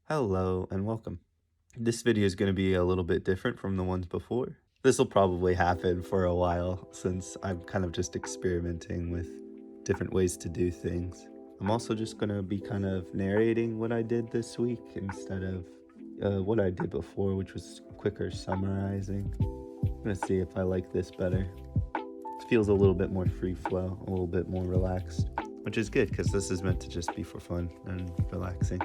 Hello and welcome. This video is going to be a little bit different from the ones before. This will probably happen for a while since I'm kind of just experimenting with different ways to do things. I'm also just going to be kind of narrating what I did this week instead of what I did before, which was quicker summarizing. I'm going to see if I like this better. It feels a little bit more free flow, a little bit more relaxed, which is good because this is meant to just be for fun and relaxing.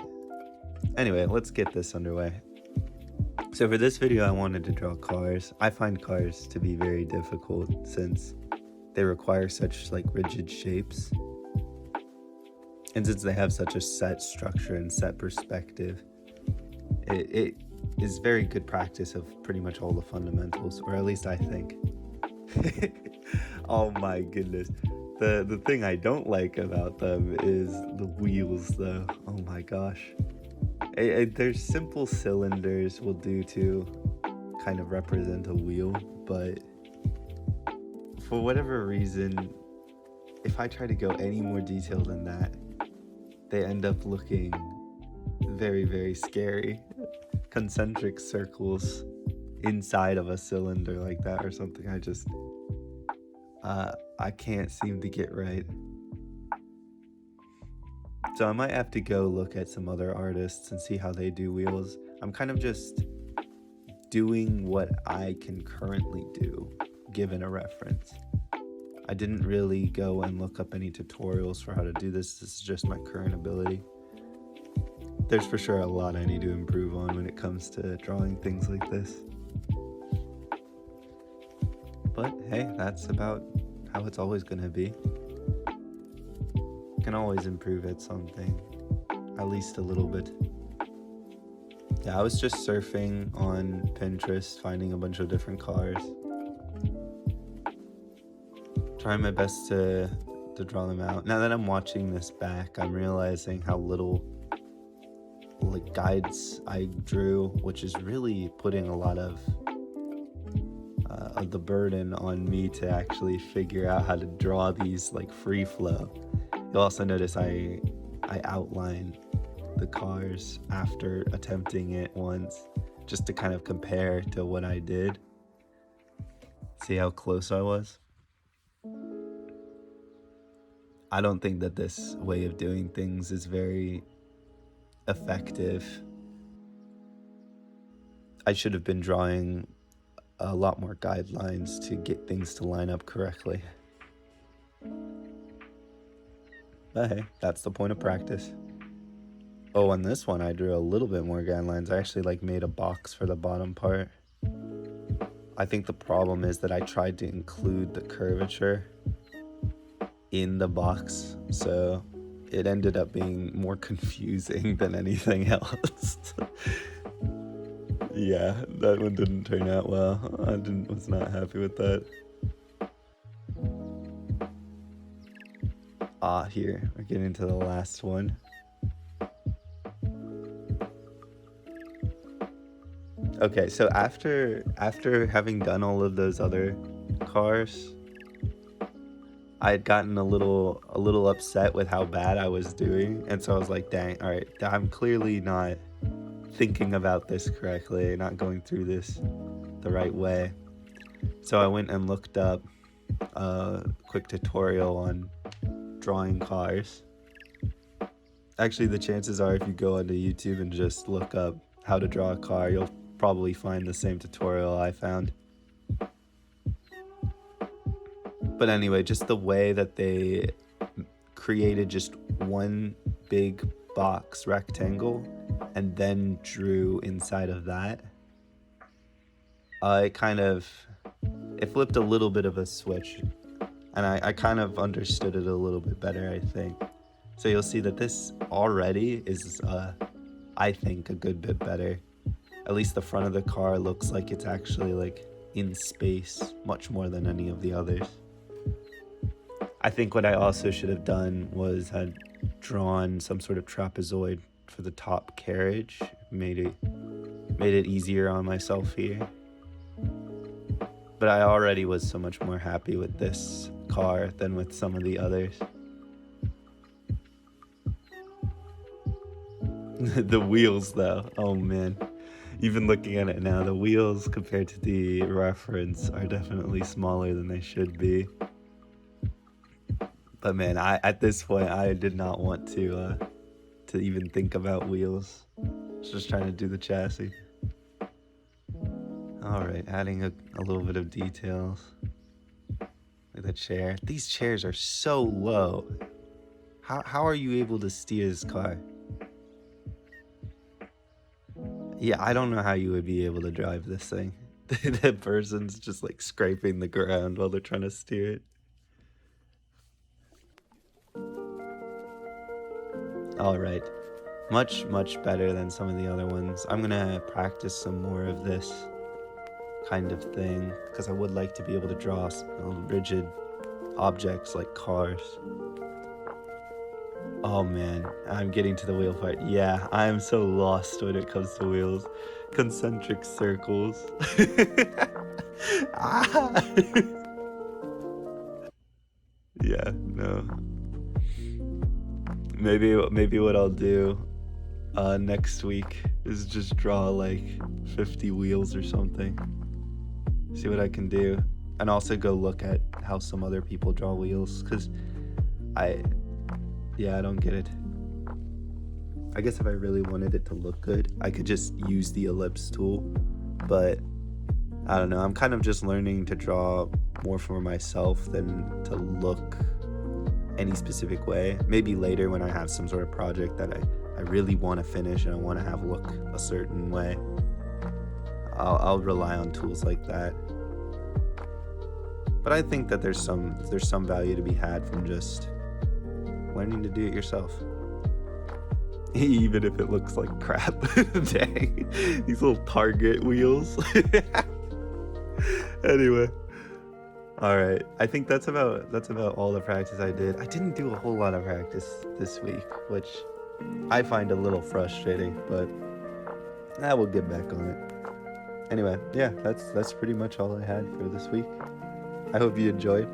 Anyway, let's get this underway. So for this video, I wanted to draw cars. I find cars to be very difficult since they require such rigid shapes. And since they have such a set structure and set perspective, it is very good practice of pretty much all the fundamentals, or at least I think. Oh my goodness. The thing I don't like about them is the wheels though. Oh my gosh. Their simple cylinders will do to kind of represent a wheel, but for whatever reason, if I try to go any more detailed than that, they end up looking very, very scary. Concentric circles inside of a cylinder like that or something, I can't seem to get right. So I might have to go look at some other artists and see how they do wheels. I'm kind of just doing what I can currently do, given a reference. I didn't really go and look up any tutorials for how to do this. This is just my current ability. There's for sure a lot I need to improve on when it comes to drawing things like this. But hey, that's about how it's always going to be. Can always improve at something, at least a little bit. Yeah, I was just surfing on Pinterest, finding a bunch of different cars, trying my best to draw them out. Now that I'm watching this back, I'm realizing how little guides I drew, which is really putting a lot of the burden on me to actually figure out how to draw these free flow. You'll also notice I outline the cars after attempting it once, just to kind of compare to what I did. See how close I was? I don't think that this way of doing things is very effective. I should have been drawing a lot more guidelines to get things to line up correctly. But hey, that's the point of practice. Oh, on this one I drew a little bit more guidelines. I actually made a box for the bottom part. I think the problem is that I tried to include the curvature in the box, so it ended up being more confusing than anything else. Yeah, that one didn't turn out well. I was not happy with that. Here, we're getting to the last one. Okay, so after having done all of those other cars, I had gotten a little upset with how bad I was doing, and so I was like, dang, all right, I'm clearly not thinking about this correctly, not going through this the right way. So I went and looked up a quick tutorial on drawing cars. Actually, the chances are if you go onto YouTube and just look up how to draw a car, you'll probably find the same tutorial I found. But anyway, just the way that they created just one big box rectangle and then drew inside of that, it flipped a little bit of a switch, and I kind of understood it a little bit better, I think. So you'll see that this already is, I think, a good bit better. At least the front of the car looks like it's actually in space much more than any of the others. I think what I also should have done was had drawn some sort of trapezoid for the top carriage. Made it easier on myself here. But I already was so much more happy with this car than with some of the others. The wheels though, oh man. Even looking at it now, the wheels compared to the reference are definitely smaller than they should be. But man, at this point I did not want to even think about wheels. I was just trying to do the chassis. Alright, adding a little bit of details. Look at the chair. These chairs are so low. How are you able to steer this car? Yeah, I don't know how you would be able to drive this thing. That person's just like scraping the ground while they're trying to steer it. Alright, much better than some of the other ones. I'm gonna practice some more of this kind of thing because I would like to be able to draw rigid objects like cars. Oh man, I'm getting to the wheel part. Yeah, I'm so lost when it comes to wheels. Concentric circles. Ah! Yeah, no. Maybe what I'll do next week is just draw like 50 wheels or something. See what I can do. And also go look at how some other people draw wheels, because I don't get it. I guess if I really wanted it to look good, I could just use the ellipse tool, but I don't know. I'm kind of just learning to draw more for myself than to look any specific way. Maybe later when I have some sort of project that I really want to finish and I want to have look a certain way, I'll rely on tools like that. But I think that there's some value to be had from just learning to do it yourself. Even if it looks like crap. Dang, these little Target wheels. Anyway, all right. I think that's about all the practice I did. I didn't do a whole lot of practice this week, which I find a little frustrating, but I will get back on it. Anyway, yeah, that's pretty much all I had for this week. I hope you enjoyed.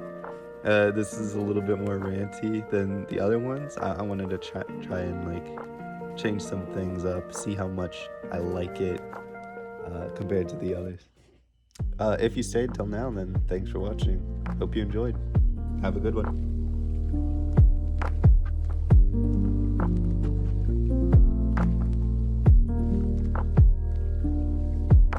This is a little bit more ranty than the other ones. I wanted to try and like change some things up, see how much I like it compared to the others. If you stayed till now, then thanks for watching. Hope you enjoyed. Have a good one.